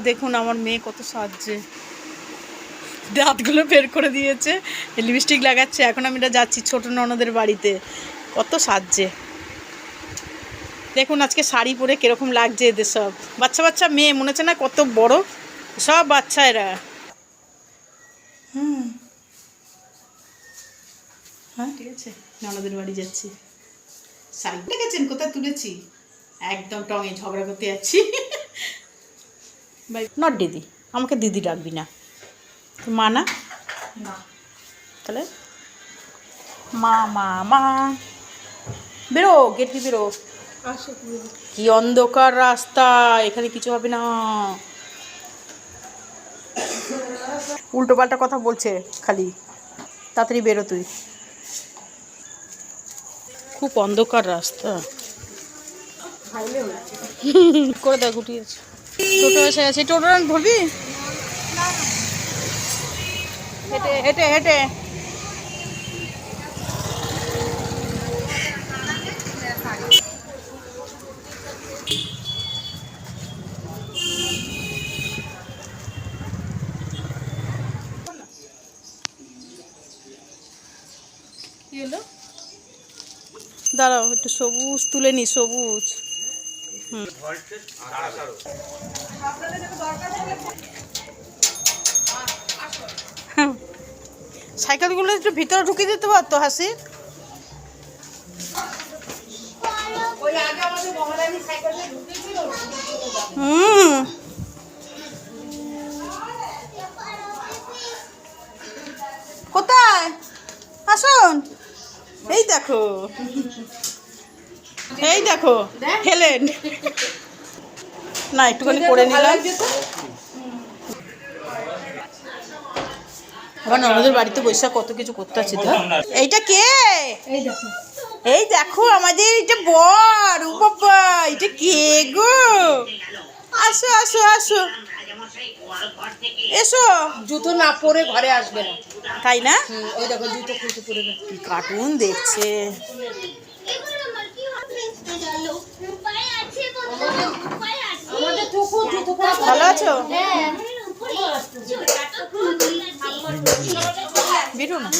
দেখুন আমার মেয়ে কত সাজছে, দাঁতগুলো বের করে দিয়েছে, লিপস্টিক লাগাচ্ছে। এখন আমি যাচ্ছি ছোট ননদের বাড়িতে, কত সাজছে দেখুন। আজকে শাড়ি পরে কিরকম লাগছে এদের সব। বাচ্চা বাচ্চা মেয়ে, মনে হচ্ছে না কত বড় সব বাচ্চা এরা। হ্যাঁ ঠিক আছে, ননদের বাড়ি যাচ্ছি। শাড়ি দেখেছেন কোথায় তুলেছি, একদম টঙে ঝগড়া করতে যাচ্ছি। নট দিদি, আমাকে দিদি ডাকবি না, মা না, তাহলে মা মা মা। বেরো, গেট দিয়ে বেরো। কি অন্ধকার রাস্তা, এখানে কিছু হবে না। উল্টো পাল্টা কথা বলছে খালি, তাড়াতাড়ি বেরো তুই। খুব অন্ধকার রাস্তা। করে দেখ, গুটিয়েছে। টোটো এসে গেছে, টোটো ধরবি? হেঁটে হেঁটে হেঁটে কি হলো? দাঁড়াও একটু সবুজ তুলে নি, সবুজ। সাইকেলগুলো একটু ভিতরে ঢুকিয়ে দিতে পারতো হাসি। কোথায় আসুন, এই দেখো, এই দেখো হেলেন না, একটুখানি করে নিলাম। আবার ননদের বাড়িতে বৈশাখ কত কিছু করতে আছে। এইটা কে? এই দেখো আমাদের এটা বর। ও বাবা, এটা কে গো? আসো আসো আসো, এসো। জুতো না পরে ঘরে আসবে না, তাই না? ওই দেখো জুতো খুলতে পরে কি কার্টুন দেখছে। ভালো আছো? বেরো না।